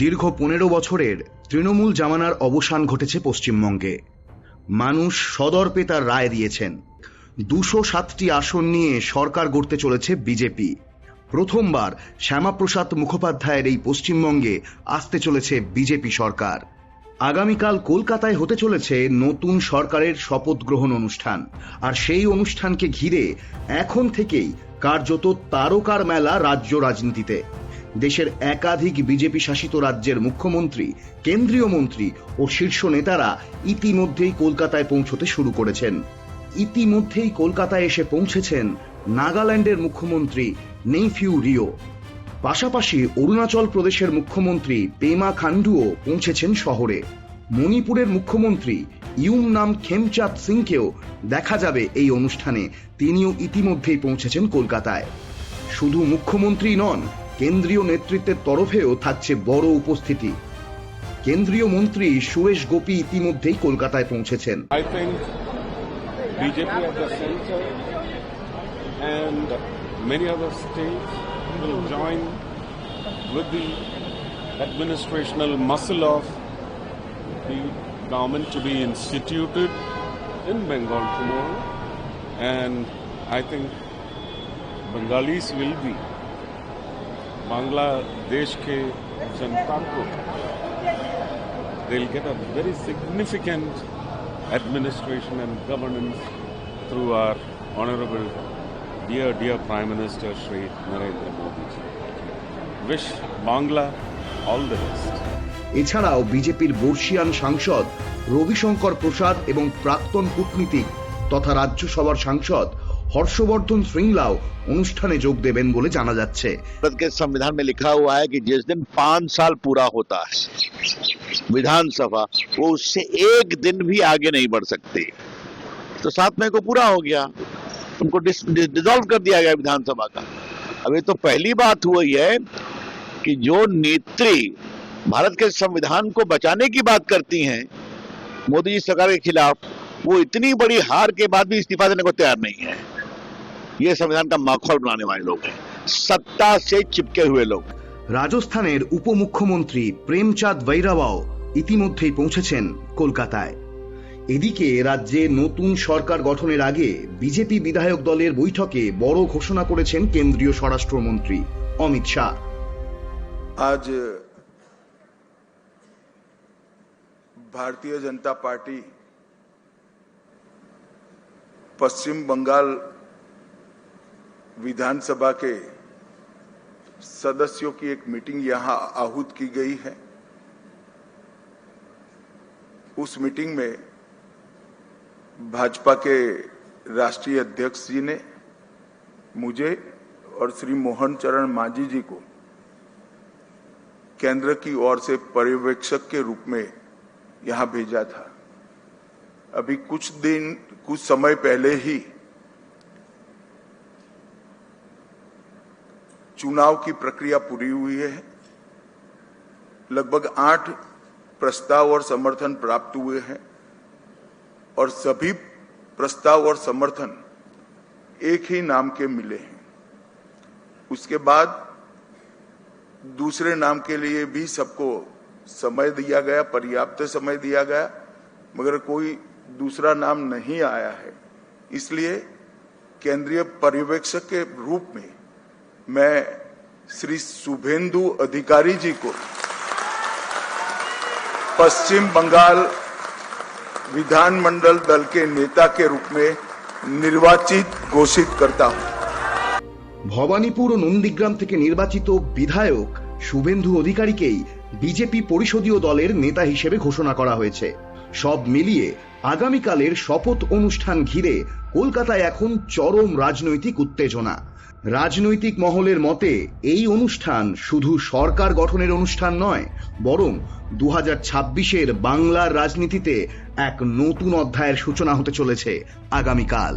দীর্ঘ 15 বছরের তৃণমূল জামানার অবসান ঘটেছে পশ্চিমবঙ্গে। মানুষ সদর্পে তার রায় দিয়েছেন। 207টি আসন নিয়ে সরকার গড়তে চলেছে বিজেপি। প্রথমবার শ্যামাপ্রসাদ মুখোপাধ্যায়ের এই পশ্চিমবঙ্গে আসতে চলেছে বিজেপি সরকার। আগামীকাল কলকাতায় হতে চলেছে নতুন সরকারের শপথ গ্রহণ অনুষ্ঠান, আর সেই অনুষ্ঠানকে ঘিরে এখন থেকেই কার্যত তারকার মেলা রাজ্য রাজনীতিতে। দেশের একাধিক বিজেপি শাসিত রাজ্যের মুখ্যমন্ত্রী, কেন্দ্রীয় মন্ত্রী ও শীর্ষ নেতারা ইতিমধ্যেই কলকাতায় পৌঁছতে শুরু করেছেন। ইতিমধ্যেই কলকাতায় এসে পৌঁছেছেন নাগাল্যান্ডের মুখ্যমন্ত্রী নেইফিউ রিও। পাশাপাশি অরুণাচল প্রদেশের মুখ্যমন্ত্রী পেমা খান্ডুও পৌঁছেছেন শহরে। মণিপুরের মুখ্যমন্ত্রী ইউমনাম খেমচাঁদ সিংকেও দেখা যাবে এই অনুষ্ঠানে। তিনিও ইতিমধ্যেই পৌঁছেছেন কলকাতায়। শুধু মুখ্যমন্ত্রী নন, কেন্দ্রীয় নেতৃত্বের তরফেও থাকছে বড় উপস্থিতি। কেন্দ্রীয় মন্ত্রী সুরেশ গোপী ইতিমধ্যেই কলকাতায় পৌঁছেছেন। BJP at the center and many other states will join with the administrational muscle of the government to be instituted in Bengal tomorrow, and I think Bengalis will be Bangladesh ke जनता को they'll get a very significant administration and governance through our honorable dear Prime Minister Shri Narendra Modi ji. Wish Bangla all the best. এছাড়াও বিজেপির বর্ষিয়ান সাংসদ রবিশঙ্কর প্রসাদ এবং প্রাক্তন কূটনীতিক তথা রাজ্যসভার সাংসদ हर्षवर्धन श्रृंगलाও অনুষ্ঠানে যোগ দেবেন বলে জানা যাচ্ছে। भारत के संविधान में लिखा हुआ है कि जिस दिन 5 साल पूरा होता है विधानसभा, वो उससे एक दिन भी आगे नहीं बढ़ सकती। तो 7 मई को पूरा हो गया, उनको डिसॉल्व कर दिया गया विधानसभा का। अब ये तो पहली बात हुई है कि जो नेत्री भारत के संविधान को बचाने की बात करती हैं मोदी जी सरकार के खिलाफ, वो इतनी बड़ी हार के बाद भी इस्तीफा देने को तैयार नहीं है। ये संविधान का माखौल बनाने वाले लोग हैं, सत्ता से चिपके हुए लोग। রাজস্থানের উপমুখ্যমন্ত্রী প্রেমচাঁদ বৈরাবাও ইতিমধ্যেই পৌঁছেছেন কলকাতায়। এদিকে রাজ্যে নতুন সরকার গঠনের আগে বিজেপি বিধায়ক দলের বৈঠকে বড় ঘোষণা করেছেন কেন্দ্রীয় স্বরাষ্ট্রমন্ত্রী অমিত শাহ। आज भारतीय जनता पार्टी पश्चिम बंगाल विधानसभा के सदस्यों की एक मीटिंग यहां आहूत की गई है। उस मीटिंग में भाजपा के राष्ट्रीय अध्यक्ष जी ने मुझे और श्री मोहन चरण मांझी जी को केंद्र की ओर से पर्यवेक्षक के रूप में यहां भेजा था। अभी कुछ समय पहले ही चुनाव की प्रक्रिया पूरी हुई है। लगभग 8 प्रस्ताव और समर्थन प्राप्त हुए हैं और सभी प्रस्ताव और समर्थन एक ही नाम के मिले हैं। उसके बाद दूसरे नाम के लिए भी सबको समय दिया गया, पर्याप्त समय दिया गया, मगर कोई दूसरा नाम नहीं आया है। इसलिए केंद्रीय पर्यवेक्षक के रूप में मैं श्री शुभेंदु अधिकारी जी को पश्चिम बंगाल विधानमंडल दल के नेता के रूप में निर्वाचित घोषित करता हूं। ভবানীপুর ও নন্দীগ্রাম থেকে নির্বাচিত বিধায়ক শুভেন্দু অধিকারীকেই বিজেপি পরিষদীয় দলের নেতা হিসেবে ঘোষণা করা হয়েছে। সব মিলিয়ে আগামীকালের শপথ অনুষ্ঠান ঘিরে কলকাতায় এখন চরম রাজনৈতিক উত্তেজনা। রাজনৈতিক মহলের মতে এই অনুষ্ঠান শুধু সরকার গঠনের অনুষ্ঠান নয়, বরং 2026-এর বাংলার রাজনীতিতে এক নতুন অধ্যায়ের সূচনা হতে চলেছে আগামীকাল।